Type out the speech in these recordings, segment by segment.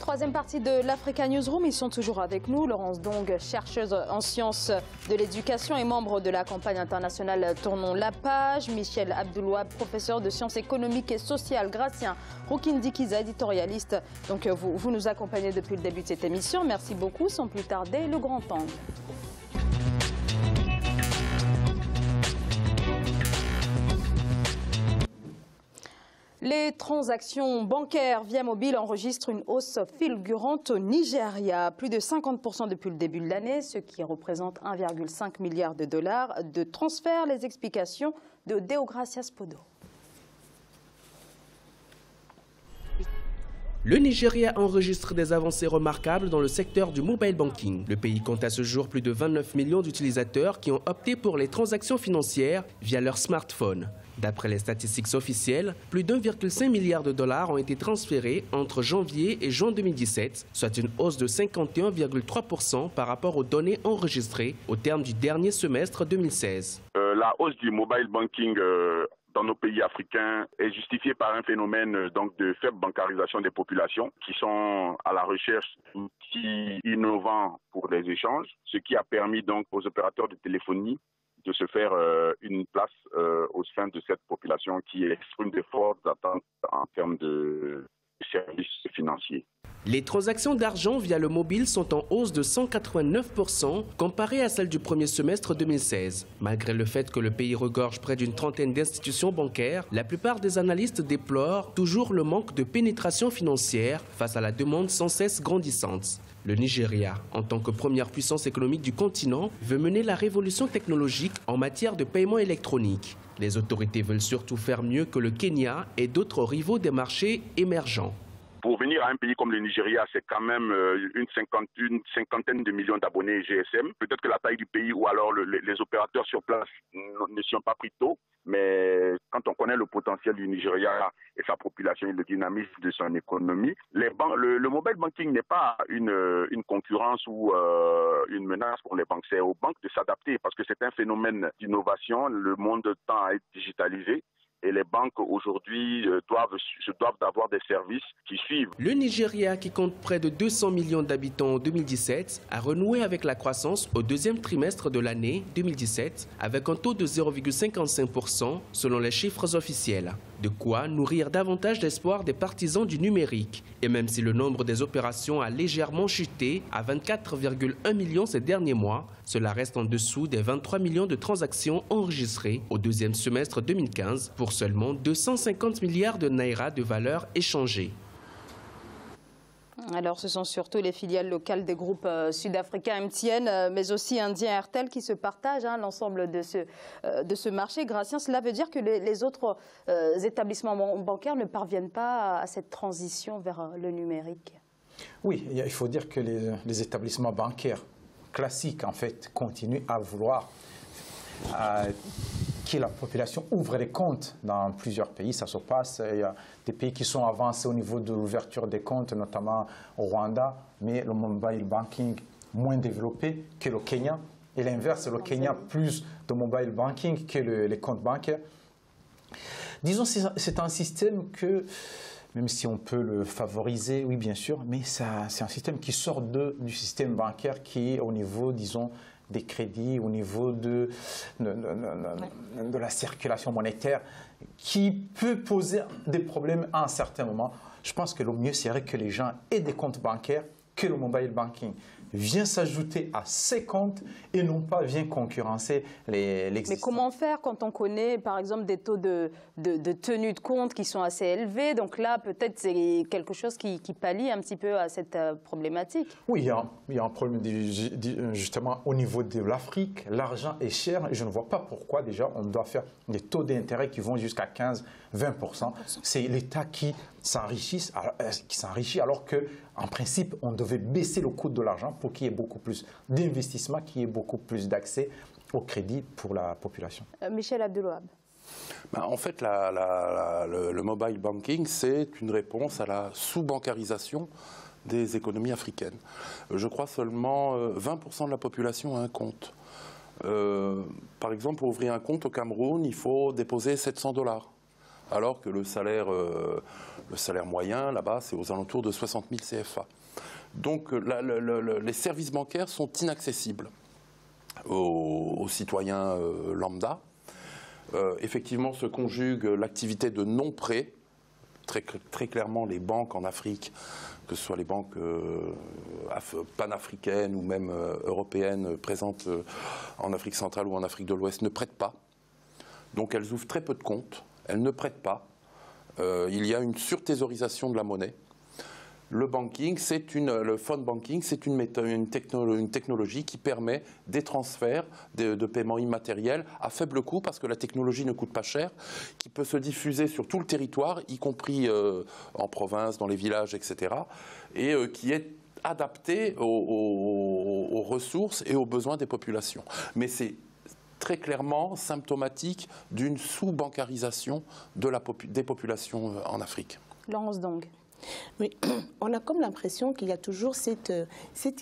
Troisième partie de l'Africa Newsroom, ils sont toujours avec nous. Laurence Dong, chercheuse en sciences de l'éducation et membre de la campagne internationale Tournons la page. Michel Abdoulouab, professeur de sciences économiques et sociales. Gratien Rukindi-Kiza, éditorialiste. Donc vous nous accompagnez depuis le début de cette émission. Merci beaucoup. Sans plus tarder, le grand angle. Les transactions bancaires via mobile enregistrent une hausse fulgurante au Nigeria, plus de 50% depuis le début de l'année, ce qui représente 1,5 milliard de dollars de transferts. Les explications de Deogracias Podo. Le Nigeria enregistre des avancées remarquables dans le secteur du mobile banking. Le pays compte à ce jour plus de 29 millions d'utilisateurs qui ont opté pour les transactions financières via leur smartphone. D'après les statistiques officielles, plus d'1,5 milliard de dollars ont été transférés entre janvier et juin 2017, soit une hausse de 51,3% par rapport aux données enregistrées au terme du dernier semestre 2016. La hausse du mobile banking dans nos pays africains est justifiée par un phénomène donc de faible bancarisation des populations qui sont à la recherche d'outils innovants pour les échanges, ce qui a permis donc aux opérateurs de téléphonie de se faire une place au sein de cette population qui exprime de fortes attentes en termes de services financiers. Les transactions d'argent via le mobile sont en hausse de 189% comparées à celles du premier semestre 2016. Malgré le fait que le pays regorge près d'une trentaine d'institutions bancaires, la plupart des analystes déplorent toujours le manque de pénétration financière face à la demande sans cesse grandissante. Le Nigeria, en tant que première puissance économique du continent, veut mener la révolution technologique en matière de paiement électronique. Les autorités veulent surtout faire mieux que le Kenya et d'autres rivaux des marchés émergents. Pour venir à un pays comme le Nigeria, c'est quand même une cinquantaine de millions d'abonnés GSM. Peut-être que la taille du pays ou alors les opérateurs sur place ne sont pas pris tôt, mais quand on connaît le potentiel du Nigeria et sa population et le dynamisme de son économie, le mobile banking n'est pas une concurrence ou une menace pour les banques. C'est aux banques de s'adapter parce que c'est un phénomène d'innovation. Le monde tend à être digitalisé. Et les banques aujourd'hui doivent d'avoir des services qui suivent. Le Nigeria, qui compte près de 200 millions d'habitants en 2017, a renoué avec la croissance au deuxième trimestre de l'année 2017 avec un taux de 0,55% selon les chiffres officiels. De quoi nourrir davantage d'espoir des partisans du numérique. Et même si le nombre des opérations a légèrement chuté à 24,1 millions ces derniers mois, cela reste en dessous des 23 millions de transactions enregistrées au deuxième semestre 2015 pour seulement 250 milliards de naira de valeur échangée. Alors, ce sont surtout les filiales locales des groupes sud-africains MTN, mais aussi indiens Airtel qui se partagent l'ensemble de ce marché. Gratien, cela veut dire que les autres établissements bancaires ne parviennent pas à cette transition vers le numérique? Oui, il faut dire que les établissements bancaires classiques, en fait, continuent à vouloir que la population ouvre des comptes dans plusieurs pays. Ça se passe. Il y a des pays qui sont avancés au niveau de l'ouverture des comptes, notamment au Rwanda, mais le mobile banking moins développé que le Kenya. Et l'inverse, le Kenya plus de mobile banking que les comptes bancaires. Disons, c'est un système que, même si on peut le favoriser, oui bien sûr, mais c'est un système qui sort du système bancaire qui est au niveau, disons, des crédits, au niveau de la circulation monétaire, qui peut poser des problèmes à un certain moment. Je pense que le mieux serait que les gens aient des comptes bancaires, que le mobile banking vient s'ajouter à ces comptes et non pas vient concurrencer l'existence. Mais comment faire quand on connaît, par exemple, des taux de tenue de compte qui sont assez élevés? Donc là, peut-être c'est quelque chose qui pallie un petit peu à cette problématique. Oui, il y a un problème justement au niveau de l'Afrique. L'argent est cher et je ne vois pas pourquoi déjà on doit faire des taux d'intérêt qui vont jusqu'à 15-20%. C'est l'État qui s'enrichit alors qu'en principe, on devait baisser le coût de l'argent pour qu'il y ait beaucoup plus d'investissement, qu'il y ait beaucoup plus d'accès au crédit pour la population. Michel Abdoulouab. En fait, le mobile banking, c'est une réponse à la sous-bancarisation des économies africaines. Je crois seulement 20% de la population a un compte. Par exemple, pour ouvrir un compte au Cameroun, il faut déposer 700 $. alors que le salaire moyen, là-bas, c'est aux alentours de 60 000 CFA. Donc les services bancaires sont inaccessibles aux citoyens lambda. Effectivement, se conjugue l'activité de non-prêt. Très clairement, les banques en Afrique, que ce soit les banques panafricaines ou même européennes présentes en Afrique centrale ou en Afrique de l'Ouest, ne prêtent pas. Donc elles ouvrent très peu de comptes, elles ne prêtent pas. Il y a une surthésaurisation de la monnaie. Le banking, le phone banking, c'est une technologie qui permet des transferts de paiements immatériels à faible coût, parce que la technologie ne coûte pas cher, qui peut se diffuser sur tout le territoire, y compris en province, dans les villages, etc., et qui est adaptée aux ressources et aux besoins des populations. Mais c'est très clairement symptomatique d'une sous-bancarisation des populations en Afrique. Laurence Dong. Oui, on a comme l'impression qu'il y a toujours cette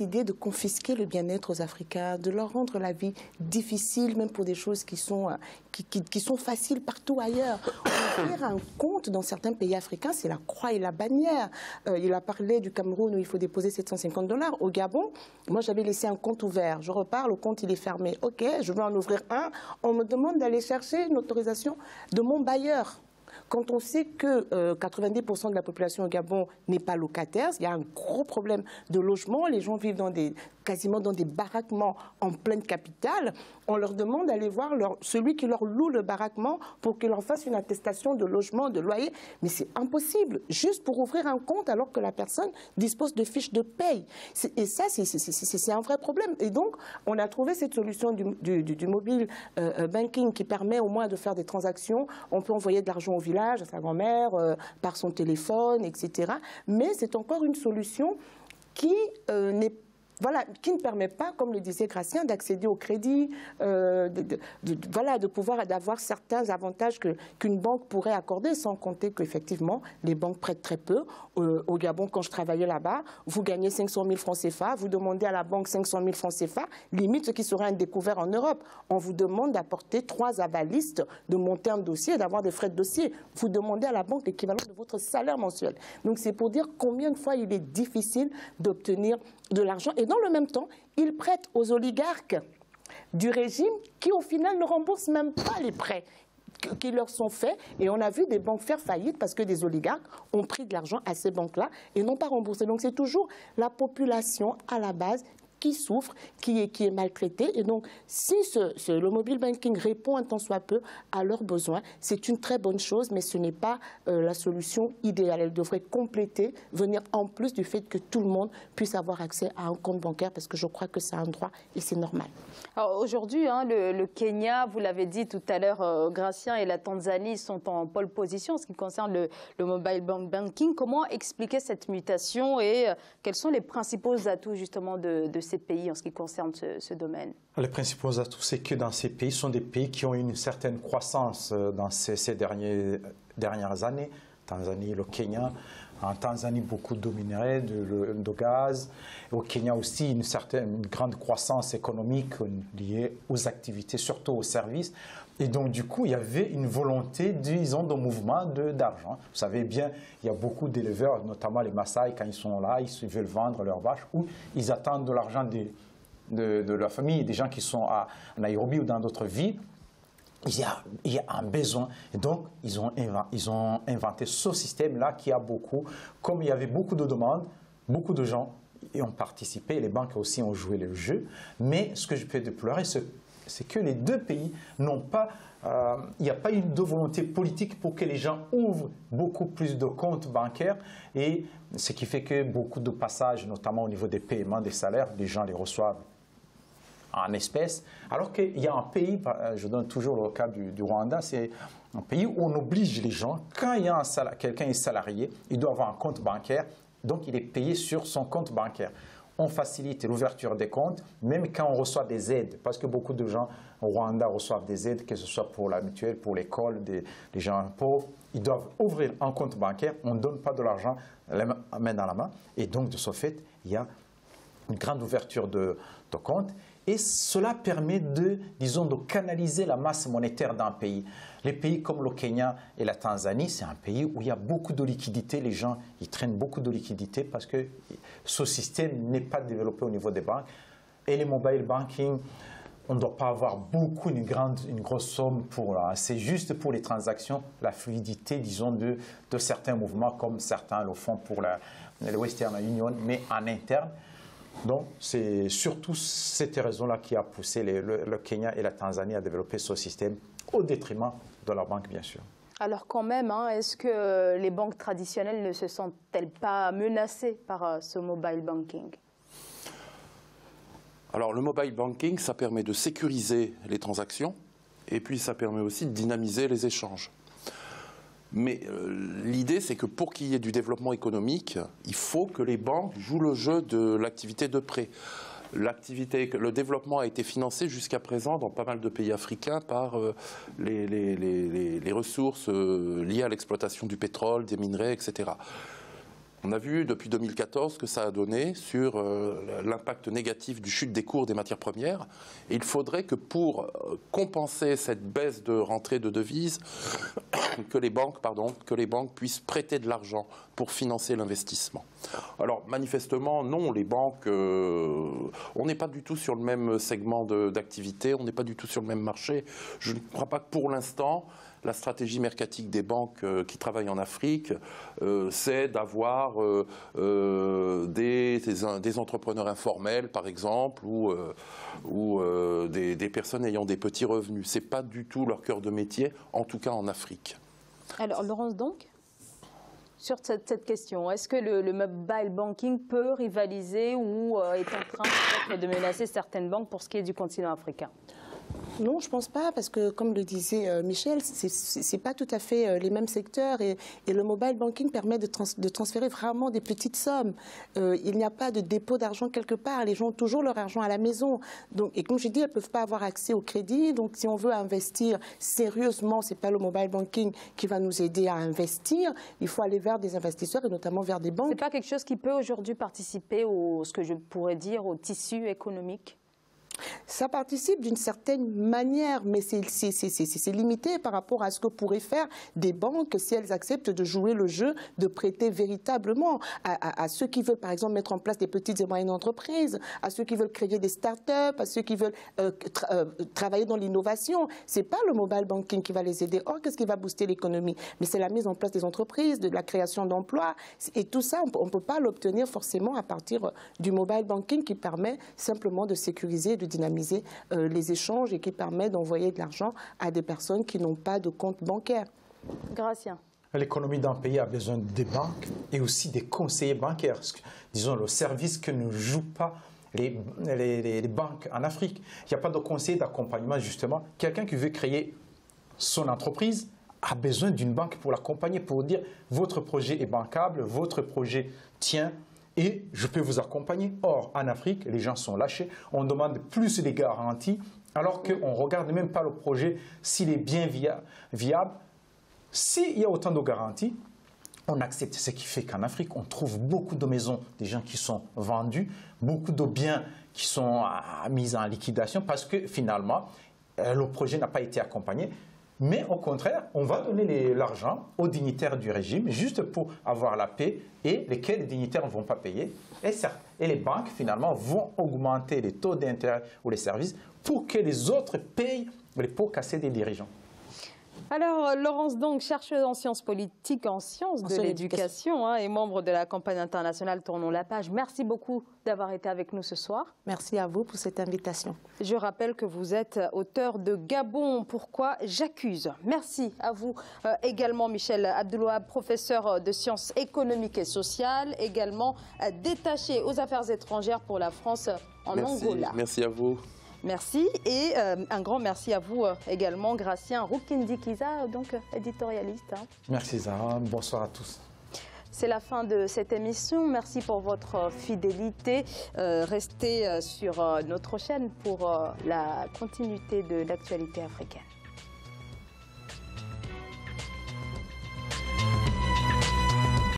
idée de confisquer le bien-être aux Africains, de leur rendre la vie difficile, même pour des choses qui sont faciles partout ailleurs. Ouvrir un compte dans certains pays africains, c'est la croix et la bannière. Il a parlé du Cameroun où il faut déposer $750. Au Gabon, moi j'avais laissé un compte ouvert. Je repars, le compte il est fermé. Ok, je veux en ouvrir un. On me demande d'aller chercher une autorisation de mon bailleur. Quand on sait que 90% de la population au Gabon n'est pas locataire, il y a un gros problème de logement, les gens vivent quasiment dans des baraquements en pleine capitale, on leur demande d'aller voir celui qui leur loue le baraquement pour qu'il leur fasse une attestation de logement, de loyer. Mais c'est impossible, juste pour ouvrir un compte alors que la personne dispose de fiches de paye. Et ça, c'est un vrai problème. Et donc, on a trouvé cette solution du mobile banking qui permet au moins de faire des transactions. On peut envoyer de l'argent au village, à sa grand-mère, par son téléphone, etc. Mais c'est encore une solution qui qui ne permet pas, comme le disait Gratien, d'accéder au crédit, de pouvoir avoir certains avantages qu'une banque pourrait accorder, sans compter qu'effectivement, les banques prêtent très peu. Au Gabon, quand je travaillais là-bas, vous gagnez 500 000 francs CFA, vous demandez à la banque 500 000 francs CFA, limite ce qui serait un découvert en Europe. On vous demande d'apporter 3 avalistes, de monter un dossier et d'avoir des frais de dossier. Vous demandez à la banque l'équivalent de votre salaire mensuel. Donc c'est pour dire combien de fois il est difficile d'obtenir de l'argent. Et dans le même temps, ils prêtent aux oligarques du régime qui, au final, ne remboursent même pas les prêts qui leur sont faits. Et on a vu des banques faire faillite parce que des oligarques ont pris de l'argent à ces banques-là et n'ont pas remboursé. Donc c'est toujours la population à la base qui souffre, qui est maltraité. Et donc, si le mobile banking répond un tant soit peu à leurs besoins, c'est une très bonne chose, mais ce n'est pas la solution idéale. Elle devrait compléter, venir en plus du fait que tout le monde puisse avoir accès à un compte bancaire, parce que je crois que c'est un droit et c'est normal. Alors aujourd'hui, le Kenya, vous l'avez dit tout à l'heure, Gratien, et la Tanzanie sont en pole position en ce qui concerne le mobile banking. Comment expliquer cette mutation et quels sont les principaux atouts justement de ces pays en ce qui concerne ce domaine? Les principaux atouts, c'est que dans ces pays, sont des pays qui ont une certaine croissance dans ces dernières années. Tanzanie, le Kenya. En Tanzanie, beaucoup de minerais, de gaz. Au Kenya aussi, une grande croissance économique liée aux activités, surtout aux services. Et donc, du coup, il y avait une volonté, disons, de mouvement d'argent. Vous savez bien, il y a beaucoup d'éleveurs, notamment les Maasai, quand ils sont là, ils veulent vendre leurs vaches ou ils attendent de l'argent de leur famille, des gens qui sont à Nairobi ou dans d'autres villes. Il y a un besoin. Et donc, ils ont inventé ce système-là qui a beaucoup. Comme il y avait beaucoup de demandes, beaucoup de gens y ont participé, les banques aussi ont joué le jeu. Mais ce que je peux déplorer, c'est que les deux pays n'ont pas... il n'y a pas eu de volonté politique pour que les gens ouvrent beaucoup plus de comptes bancaires. Et ce qui fait que beaucoup de passages, notamment au niveau des paiements, des salaires, les gens les reçoivent en espèces, alors qu'il y a un pays, je donne toujours le cas du Rwanda, c'est un pays où on oblige les gens, quand quelqu'un est salarié, il doit avoir un compte bancaire, donc il est payé sur son compte bancaire. On facilite l'ouverture des comptes, même quand on reçoit des aides, parce que beaucoup de gens au Rwanda reçoivent des aides, que ce soit pour la mutuelle, pour l'école, des gens pauvres, ils doivent ouvrir un compte bancaire, on ne donne pas de l'argent main dans la main, et donc de ce fait, il y a une grande ouverture de compte. Et cela permet disons, de canaliser la masse monétaire d'un pays. Les pays comme le Kenya et la Tanzanie, c'est un pays où il y a beaucoup de liquidités. Les gens, ils traînent beaucoup de liquidités parce que ce système n'est pas développé au niveau des banques. Et les mobile banking, on ne doit pas avoir une grosse somme pour. C'est juste pour les transactions, la fluidité, disons, de certains mouvements, comme certains le font pour la Western Union, mais en interne. Donc, c'est surtout cette raison-là qui a poussé le Kenya et la Tanzanie à développer ce système au détriment de la banque, bien sûr. Alors quand même, est-ce que les banques traditionnelles ne se sentent-elles pas menacées par ce mobile banking? Alors, le mobile banking, ça permet de sécuriser les transactions et puis ça permet aussi de dynamiser les échanges. Mais l'idée, c'est que pour qu'il y ait du développement économique, il faut que les banques jouent le jeu de l'activité de prêt. Le développement a été financé jusqu'à présent dans pas mal de pays africains par les ressources liées à l'exploitation du pétrole, des minerais, etc. On a vu depuis 2014 que ça a donné sur l'impact négatif du chute des cours des matières premières. Et il faudrait que pour compenser cette baisse de rentrée de devises, que les banques puissent prêter de l'argent pour financer l'investissement. Alors manifestement, non, les banques, on n'est pas du tout sur le même segment d'activité, on n'est pas du tout sur le même marché. Je ne crois pas que pour l'instant, la stratégie mercatique des banques qui travaillent en Afrique, c'est d'avoir des entrepreneurs informels, par exemple, ou des personnes ayant des petits revenus. Ce n'est pas du tout leur cœur de métier, en tout cas en Afrique. Alors, Laurence, donc, sur cette question, est-ce que le mobile banking peut rivaliser ou est en train de menacer certaines banques pour ce qui est du continent africain? Non, je ne pense pas, parce que, comme le disait Michel, ce n'est pas tout à fait les mêmes secteurs. Et le mobile banking permet de transférer vraiment des petites sommes. Il n'y a pas de dépôt d'argent quelque part. Les gens ont toujours leur argent à la maison. Donc, et comme je dis, elles ne peuvent pas avoir accès au crédit. Donc, si on veut investir sérieusement, ce n'est pas le mobile banking qui va nous aider à investir. Il faut aller vers des investisseurs et notamment vers des banques. Ce n'est pas quelque chose qui peut aujourd'hui participer ce que je pourrais dire, au tissu économique? Ça participe d'une certaine manière, mais c'est limité par rapport à ce que pourraient faire des banques si elles acceptent de jouer le jeu, de prêter véritablement à ceux qui veulent, par exemple, mettre en place des petites et moyennes entreprises, à ceux qui veulent créer des start-up, à ceux qui veulent travailler dans l'innovation. Ce n'est pas le mobile banking qui va les aider. Or, qu'est-ce qui va booster l'économie? Mais c'est la mise en place des entreprises, de la création d'emplois. Et tout ça, on ne peut pas l'obtenir forcément à partir du mobile banking qui permet simplement de sécuriser, de dynamiser les échanges et qui permet d'envoyer de l'argent à des personnes qui n'ont pas de compte bancaire. Gratien. L'économie d'un pays a besoin des banques et aussi des conseillers bancaires. Disons, le service que ne jouent pas les banques en Afrique. Il n'y a pas de conseiller d'accompagnement, justement. Quelqu'un qui veut créer son entreprise a besoin d'une banque pour l'accompagner, pour dire votre projet est bancable, votre projet tient, et je peux vous accompagner. Or, en Afrique, les gens sont lâchés. On demande plus de garanties, alors qu'on ne regarde même pas le projet, s'il est bien viable. S'il y a autant de garanties, on accepte. Ce qui fait qu'en Afrique, on trouve beaucoup de maisons, des gens qui sont vendus, beaucoup de biens qui sont mis en liquidation, parce que finalement, le projet n'a pas été accompagné. Mais au contraire, on va donner l'argent aux dignitaires du régime juste pour avoir la paix et lesquels les dignitaires ne vont pas payer. Et les banques, finalement, vont augmenter les taux d'intérêt ou les services pour que les autres payent les pots cassés des dirigeants. Alors, Laurence, donc, chercheuse en sciences politiques, en sciences de l'éducation et membre de la campagne internationale Tournons la page. Merci beaucoup d'avoir été avec nous ce soir. Merci à vous pour cette invitation. Je rappelle que vous êtes auteur de Gabon, pourquoi j'accuse. Merci à vous également, Michel Abdoulouab, professeur de sciences économiques et sociales, également détaché aux affaires étrangères pour la France en Angola. Merci à vous. Merci et un grand merci à vous également, Gratien Rukindi-Kiza, donc éditorialiste. Merci Zahra, bonsoir à tous. C'est la fin de cette émission. Merci pour votre fidélité. Restez sur notre chaîne pour la continuité de l'actualité africaine.